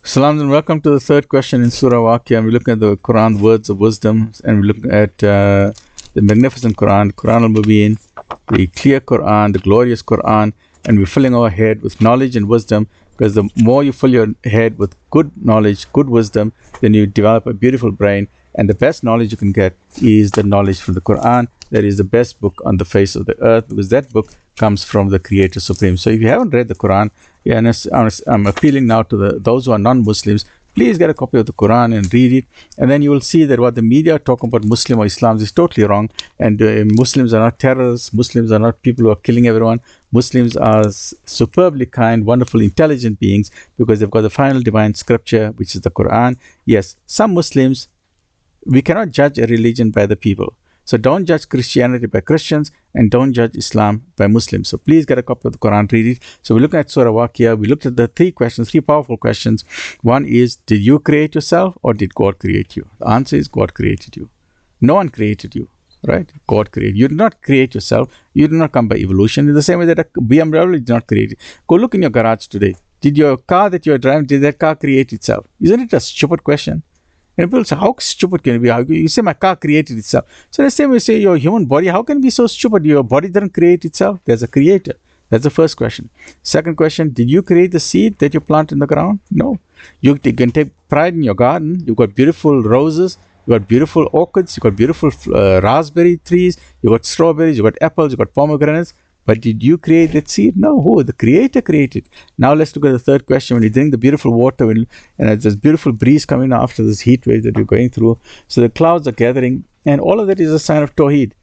Salam and welcome to the third question in Surah Waqiaah. We're looking at the Quran words of wisdom, and we're looking at the magnificent Quran, Quran al-Mubin, the clear Quran, the glorious Quran, and we're filling our head with knowledge and wisdom, because the more you fill your head with good knowledge, good wisdom, then you develop a beautiful brain, and the best knowledge you can get is the knowledge from the Quran. That is the best book on the face of the earth, because that book comes from the Creator Supreme. So if you haven't read the Quran, I'm appealing now to those who are non-Muslims, please get a copy of the Quran and read it, and then you will see that what the media are talking about Muslim or Islam is totally wrong, and Muslims are not terrorists, Muslims are not people who are killing everyone. Muslims are superbly kind, wonderful, intelligent beings, because they've got the final divine scripture, which is the Quran. Yes, some Muslims, we cannot judge a religion by the people. So don't judge Christianity by Christians, and don't judge Islam by Muslims. So please get a copy of the Quran, read it. So we're looking at Surah Waqiaah. We looked at the three powerful questions. One is, did you create yourself, or did God create you? The answer is, God created you. No one created you, right? God created you. You did not create yourself. You did not come by evolution. In the same way that a BMW did not create it. Go look in your garage today. Did your car that you're driving, did that car create itself? Isn't it a stupid question? And people say, how stupid can it be? You say, my car created itself. So the same way, say, your human body, how can it be so stupid? Your body didn't create itself. There's a creator. That's the first question. Second question, did you create the seed that you plant in the ground? No. You can take pride in your garden. You've got beautiful roses. You've got beautiful orchids. You've got beautiful raspberry trees. You've got strawberries. You've got apples. You've got pomegranates. But did you create that seed? No. Who? The Creator created. Now let's look at the third question. When you drink the beautiful water, and there's this beautiful breeze coming after this heat wave that you're going through, so the clouds are gathering, and all of that is a sign of Tawheed.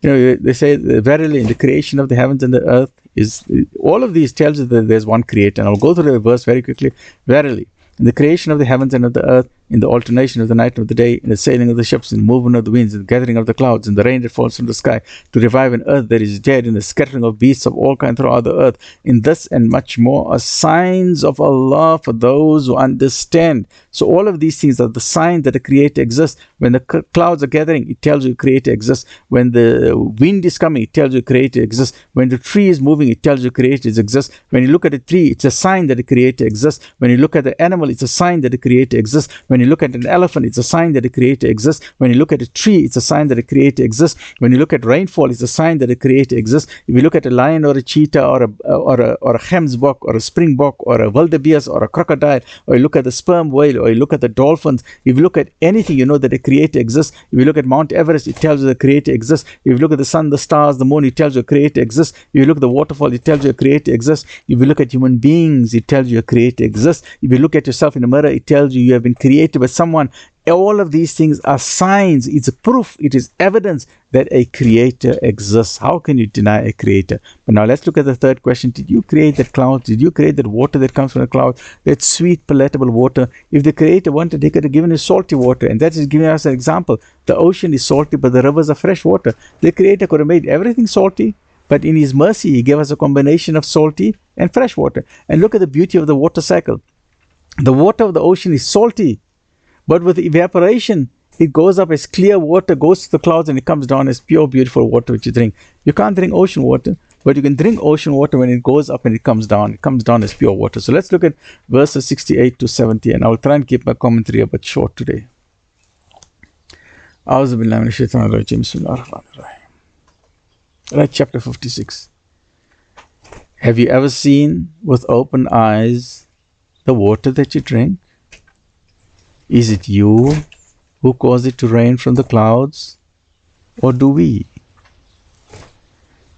You know, they say, verily, in the creation of the heavens and the earth, is all of these tells you that there's one Creator. And I'll go through the verse very quickly. Verily, in the creation of the heavens and of the earth, in the alternation of the night and of the day, in the sailing of the ships, in the movement of the winds, in the gathering of the clouds, in the rain that falls from the sky, to revive an earth that is dead, in the scattering of beasts of all kinds throughout the earth, in this and much more are signs of Allah for those who understand. So all of these things are the signs that the Creator exists. When the clouds are gathering, it tells you the Creator exists. When the wind is coming, it tells you the Creator exists. When the tree is moving, it tells you the Creator exists. When you look at a tree, it's a sign that the Creator exists. When you look at the animal, it's a sign that the Creator exists. When you look at an elephant, it's a sign that the Creator exists. When you look at a tree, it's a sign that the Creator exists. When you look at rainfall, it's a sign that the Creator exists. If you look at a lion or a cheetah or a gemsbok or a springbok or a wildebeest or a crocodile, or you look at the sperm whale, or you look at the dolphins, if you look at anything, you know that the Creator exists. If you look at Mount Everest, it tells you the Creator exists. If you look at the sun, the stars, the moon, it tells you the Creator exists. If you look at the waterfall, it tells you the Creator exists. If you look at human beings, it tells you a Creator exists. If you look at yourself in the mirror, it tells you you have been created by someone. All of these things are signs. It's a proof. It is evidence that a Creator exists. How can you deny a Creator? But now let's look at the third question. Did you create that cloud? Did you create that water that comes from the cloud? That sweet, palatable water? If the Creator wanted, He could have given us salty water. And that is giving us an example. The ocean is salty, but the rivers are fresh water. The Creator could have made everything salty, but in His mercy, He gave us a combination of salty and fresh water. And look at the beauty of the water cycle. The water of the ocean is salty, but with evaporation, it goes up as clear water, goes to the clouds, and it comes down as pure, beautiful water which you drink. You can't drink ocean water, but you can drink ocean water when it goes up and it comes down. It comes down as pure water. So let's look at verses 68 to 70, and I'll try and keep my commentary a bit short today. Right, chapter 56. Have you ever seen with open eyes the water that you drink? Is it you who cause it to rain from the clouds, or do we?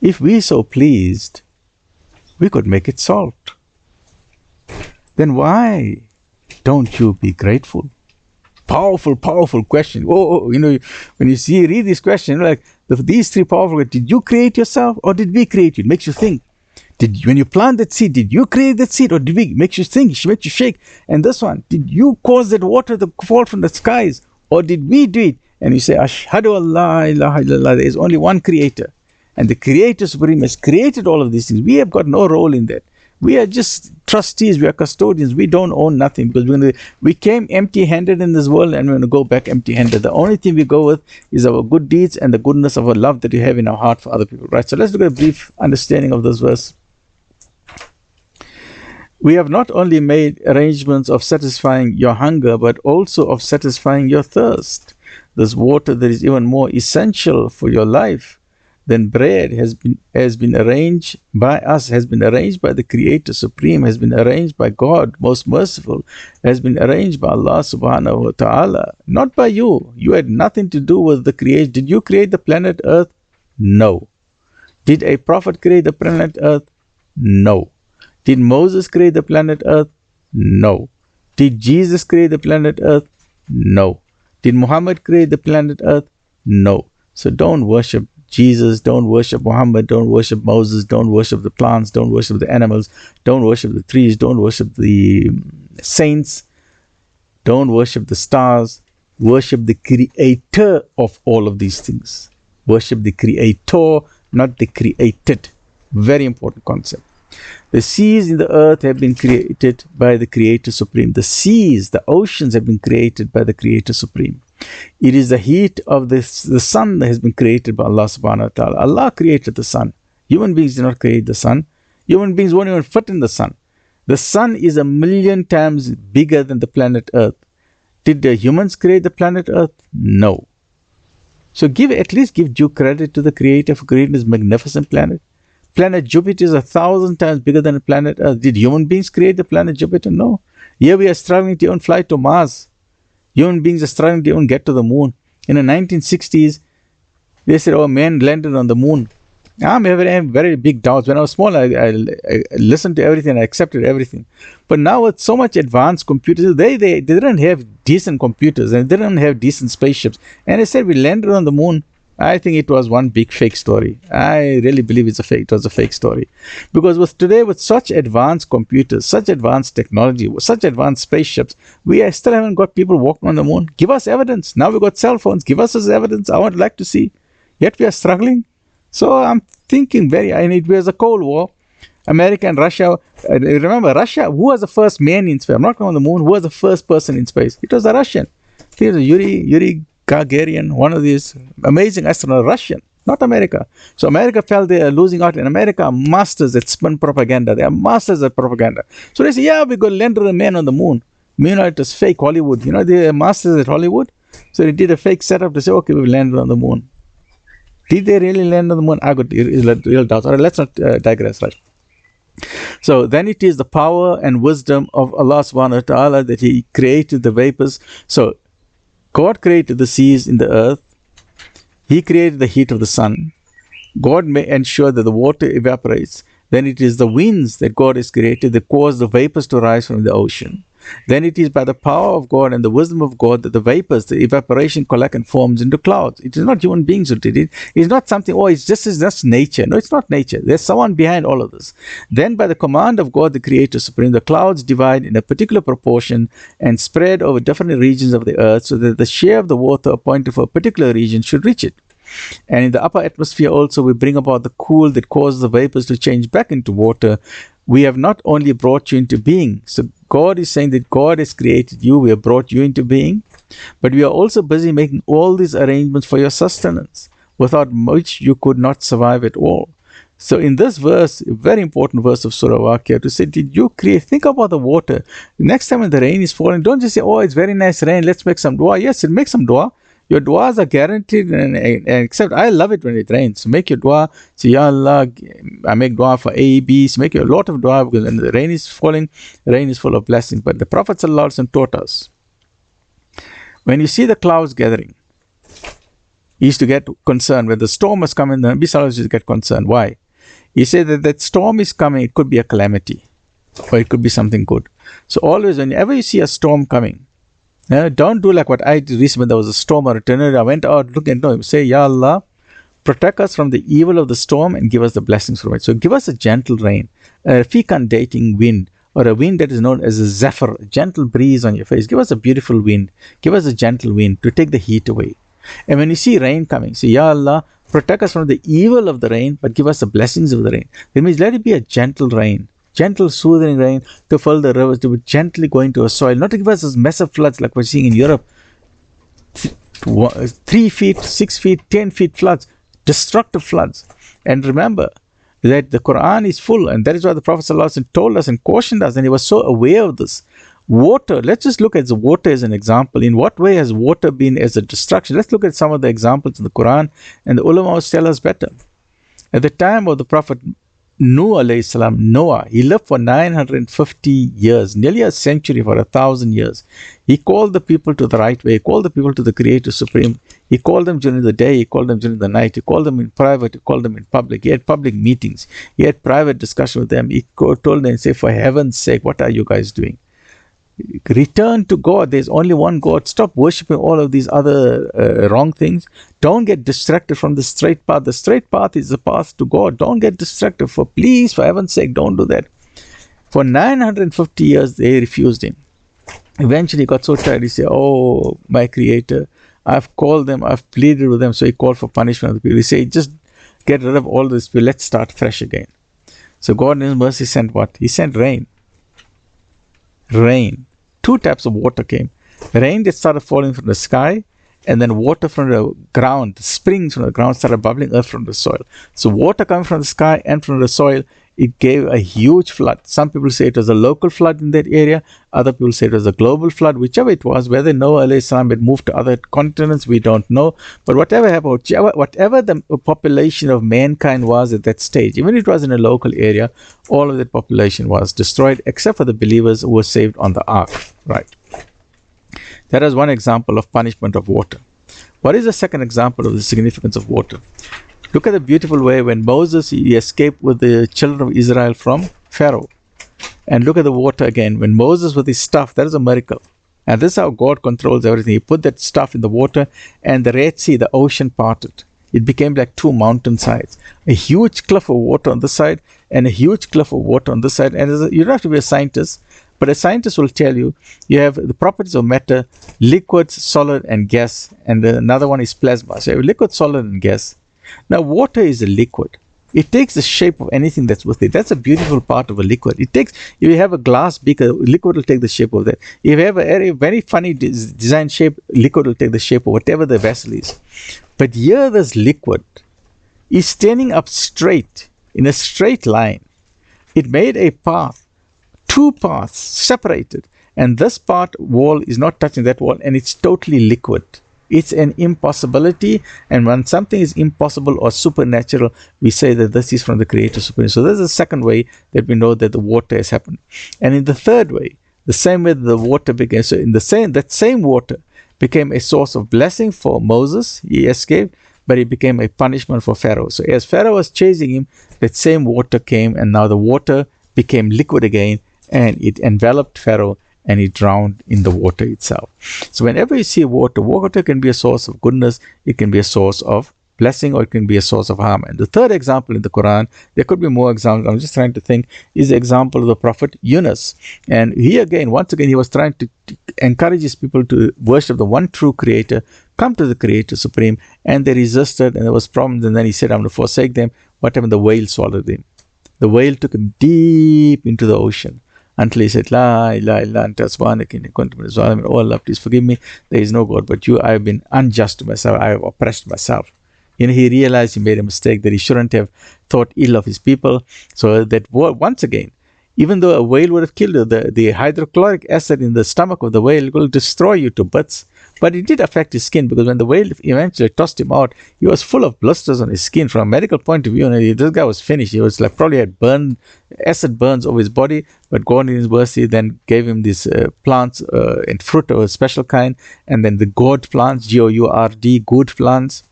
If we so pleased, we could make it salt. Then why don't you be grateful? Powerful, powerful question. You know, when you read this question, like these three powerful questions, did you create yourself, or did we create you? It makes you think. When you plant that seed, did you create that seed, or did we? Makes you think, makes you shake. And this one, did you cause that water to fall from the skies, or did we do it? And you say, Ashhadu Allah ilaha illallah, there is only one Creator. And the Creator Supreme has created all of these things. We have got no role in that. We are just trustees, we are custodians, we don't own nothing, because we came empty-handed in this world, and we're going to go back empty-handed. The only thing we go with is our good deeds and the goodness of our love that we have in our heart for other people. Right? So let's look at a brief understanding of this verse. We have not only made arrangements of satisfying your hunger, but also of satisfying your thirst. This water that is even more essential for your life than bread has been arranged by us, has been arranged by the Creator Supreme, has been arranged by God, most merciful, has been arranged by Allah subhanahu wa ta'ala, not by you. You had nothing to do with the creation. Did you create the planet Earth? No. Did a prophet create the planet Earth? No. Did Moses create the planet Earth? No. Did Jesus create the planet Earth? No. Did Muhammad create the planet Earth? No. So don't worship Jesus, don't worship Muhammad, don't worship Moses, don't worship the plants, don't worship the animals, don't worship the trees, don't worship the saints, don't worship the stars. Worship the Creator of all of these things. Worship the Creator, not the created. Very important concept. The seas in the earth have been created by the Creator Supreme. The seas, the oceans have been created by the Creator Supreme. It is the heat of the sun that has been created by Allah subhanahu wa ta'ala. Allah created the sun. Human beings did not create the sun. Human beings won't even fit in the sun. The sun is 1,000,000 times bigger than the planet Earth. Did the humans create the planet Earth? No. So at least give due credit to the Creator for creating this magnificent planet. Planet Jupiter is 1,000 times bigger than the planet Earth. Did human beings create the planet Jupiter? No. Here we are struggling to even fly to Mars. Human beings are struggling to even get to the moon. In the 1960s, they said, oh, man landed on the moon. I'm having very big doubts. When I was small, I listened to everything, I accepted everything. But now with so much advanced computers, they didn't have decent computers and they didn't have decent spaceships. And they said we landed on the moon. I think it was one big fake story. I really believe it was a fake story. Because with such advanced computers, such advanced technology, such advanced spaceships, we still haven't got people walking on the moon. Give us evidence. Now we've got cell phones. Give us this evidence. I would like to see. Yet we are struggling. So I'm thinking and it was a Cold War. America and Russia. Remember, Russia, who was the first man in space? I'm not going on the moon. Who was the first person in space? It was a Russian. He was Yuri Gagarin, one of these amazing astronauts, Russian, not America. So America felt they are losing out. In America are masters at spin propaganda. They are masters at propaganda. So they say, yeah, we got landed a man on the moon. Meanwhile, it was fake Hollywood. They are masters at Hollywood. So they did a fake setup to say, okay, we've landed on the moon. Did they really land on the moon? I got real doubts. All right, let's not digress, right? So then it is the power and wisdom of Allah subhanahu wa ta'ala that He created the vapors. So God created the seas in the earth. He created the heat of the sun. God may ensure that the water evaporates. Then it is the winds that God has created that cause the vapors to rise from the ocean. Then it is by the power of God and the wisdom of God that the vapors, the evaporation, collect and forms into clouds. It is not human beings who did it. It's not something, it's just nature. No, it's not nature. There's someone behind all of this. Then by the command of God, the Creator Supreme, the clouds divide in a particular proportion and spread over different regions of the earth so that the share of the water appointed for a particular region should reach it. And in the upper atmosphere also we bring about the cool that causes the vapors to change back into water. We have not only brought you into being. So God is saying that God has created you, we have brought you into being, but we are also busy making all these arrangements for your sustenance, without which you could not survive at all. So in this verse, a very important verse of Surah Waqiaah, to say, did you create? Think about the water. Next time when the rain is falling, don't just say, oh, it's very nice rain, let's make some dua. Yes, make some dua. Your duas are guaranteed, and except I love it when it rains. So make your dua. Say, Ya Allah, I make dua for A, B. So make a lot of dua, because when the rain is falling, rain is full of blessings. But the Prophet ﷺ taught us, when you see the clouds gathering, he used to get concerned. When the storm was coming, the Nabi ﷺ used to get concerned. Why? He said that storm is coming, it could be a calamity, or it could be something good. So always, whenever you see a storm coming, don't do like what I did recently when there was a storm or a tornado. I went out looking at him, say, Ya Allah, protect us from the evil of the storm and give us the blessings from it. So give us a gentle rain, a fecundating wind, or a wind that is known as a zephyr, a gentle breeze on your face. Give us a beautiful wind. Give us a gentle wind to take the heat away. And when you see rain coming, say, Ya Allah, protect us from the evil of the rain, but give us the blessings of the rain. That means let it be a gentle rain. Gentle, soothing rain to fill the rivers, to be gently going to a soil, not to give us those massive floods like we're seeing in Europe. 3 feet, 6 feet, 10 feet floods, destructive floods. And remember, that the Quran is full, and that is why the Prophet ﷺ told us and cautioned us, and he was so aware of this. Water, let's just look at the water as an example. In what way has water been as a destruction? Let's look at some of the examples in the Quran, and the ulama will tell us better. At the time of the Prophet Noah, he lived for 950 years, nearly a century, for 1,000 years. He called the people to the right way. He called the people to the Creator Supreme. He called them during the day. He called them during the night. He called them in private. He called them in public. He had public meetings. He had private discussion with them. He told them and said, for heaven's sake, what are you guys doing? Return to God. There's only one God. Stop worshipping all of these other wrong things. Don't get distracted from the straight path. The straight path is the path to God. Don't get distracted. For heaven's sake, don't do that. For 950 years, they refused him. Eventually, he got so tired, he said, oh, my Creator, I've called them, I've pleaded with them. So he called for punishment of the people. He said, just get rid of all this people. Let's start fresh again. So God in His mercy sent what? He sent rain. Rain. Two types of water came. Rain that started falling from the sky, and then water from the ground, springs from the ground started bubbling up from the soil. So water coming from the sky and from the soil, it gave a huge flood. Some people say it was a local flood in that area. Other people say it was a global flood. Whichever it was, whether Noah alayhi salam had moved to other continents, we don't know. But whatever happened, whatever the population of mankind was at that stage, even if it was in a local area, all of that population was destroyed, except for the believers who were saved on the ark. Right. That is one example of punishment of water. What is the second example of the significance of water? Look at the beautiful way when Moses, he escaped with the children of Israel from Pharaoh. And look at the water again. When Moses with his staff, that is a miracle. And this is how God controls everything. He put that stuff in the water, and the Red Sea, the ocean, parted. It became like two mountain sides. A huge cliff of water on this side and a huge cliff of water on this side. And you don't have to be a scientist, but a scientist will tell you, you have the properties of matter, liquid, solid, and gas. And another one is plasma. So you have liquid, solid, and gas. Now, water is a liquid. It takes the shape of anything that's with it. That's a beautiful part of a liquid. If you have a glass beaker, liquid will take the shape of that. If you have a very funny design shape, liquid will take the shape of whatever the vessel is. But here, this liquid is standing up straight, in a straight line. It made a path, two paths separated, and this part wall is not touching that wall, and it's totally liquid. It's an impossibility, and when something is impossible or supernatural, we say that this is from the Creator Supreme. So this is the second way that we know that the water has happened. And in the third way, the same way the water became, so in that same water became a source of blessing for Moses. He escaped, but it became a punishment for Pharaoh. So as Pharaoh was chasing him, that same water came, and now the water became liquid again, and it enveloped Pharaoh, and he drowned in the water itself. So whenever you see water, water can be a source of goodness, it can be a source of blessing, or it can be a source of harm. And the third example in the Quran, there could be more examples, I'm just trying to think, is the example of the Prophet Yunus. And he once again, he was trying to encourage his people to worship the one true Creator, come to the Creator Supreme, and they resisted, and there was problems, and then he said, I'm going to forsake them. What happened? The whale swallowed him. The whale took him deep into the ocean, until he said, La ilaha illa anta subhanaka inni kuntu minaz zalimin. Oh Allah, please forgive me. There is no God but you. I have been unjust to myself. I have oppressed myself. He realized he made a mistake, that he shouldn't have thought ill of his people. So that once again, even though a whale would have killed you, the hydrochloric acid in the stomach of the whale will destroy you to bits. But it did affect his skin, because when the whale eventually tossed him out, he was full of blisters on his skin. From a medical point of view, this guy was finished. He was probably had acid burns over his body. But God in His mercy then gave him these plants and fruit of a special kind, and then the gourd plants, Gourd, gourd plants.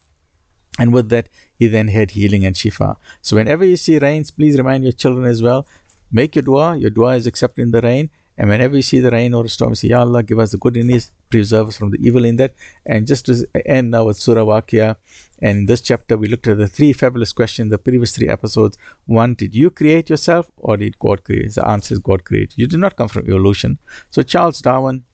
And with that, he then had healing and shifa. So whenever you see rains, please remind your children as well. Make your dua. Your dua is accepted in the rain. And whenever you see the rain or a storm, say, Ya Allah, give us the good in this, preserve us from the evil in that. And just to end now with Surah Waqiaah, and in this chapter, we looked at the three fabulous questions in the previous three episodes. One, did you create yourself, or did God create? The answer is God created. You did not come from evolution. So Charles Darwin,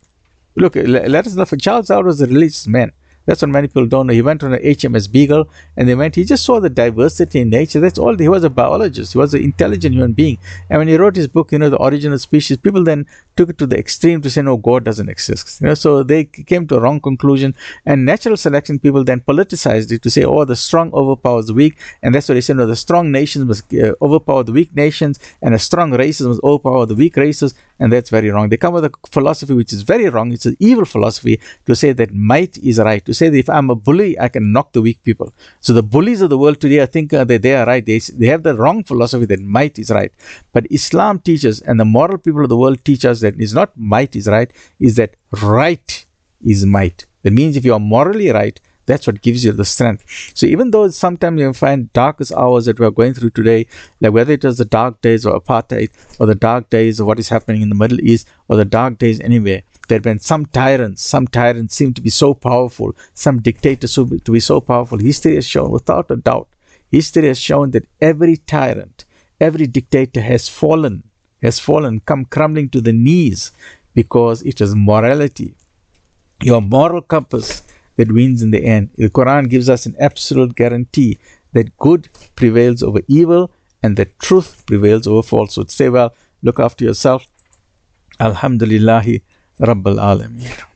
look, let us know, for Charles Darwin was a religious man. That's what many people don't know. He went on an HMS Beagle, and he just saw the diversity in nature. That's all. He was a biologist. He was an intelligent human being. And when he wrote his book, The Origin of Species, people then took it to the extreme to say, no, God doesn't exist. So they came to a wrong conclusion. And natural selection people then politicized it to say, oh, the strong overpowers the weak. And that's what they said, no, the strong nations must overpower the weak nations, and the strong races must overpower the weak races. And that's very wrong. They come with a philosophy which is very wrong. It's an evil philosophy to say that might is right. To say that if I'm a bully, I can knock the weak people. So the bullies of the world today, I think that they are right. They have the wrong philosophy that might is right. But Islam teaches, and the moral people of the world teach us that it's not might is right, is that right is might. That means if you are morally right, that's what gives you the strength. So even though sometimes you find darkest hours that we are going through today, like whether it was the dark days of apartheid, or the dark days of what is happening in the Middle East, or the dark days anywhere, that when some tyrants seem to be so powerful, some dictators to be so powerful, history has shown without a doubt, history has shown that every tyrant, every dictator has fallen, come crumbling to the knees, because it is morality, your moral compass, that wins in the end. The Quran gives us an absolute guarantee that good prevails over evil and that truth prevails over falsehood. Stay well, look after yourself. Alhamdulillahi Rabbil Alameen.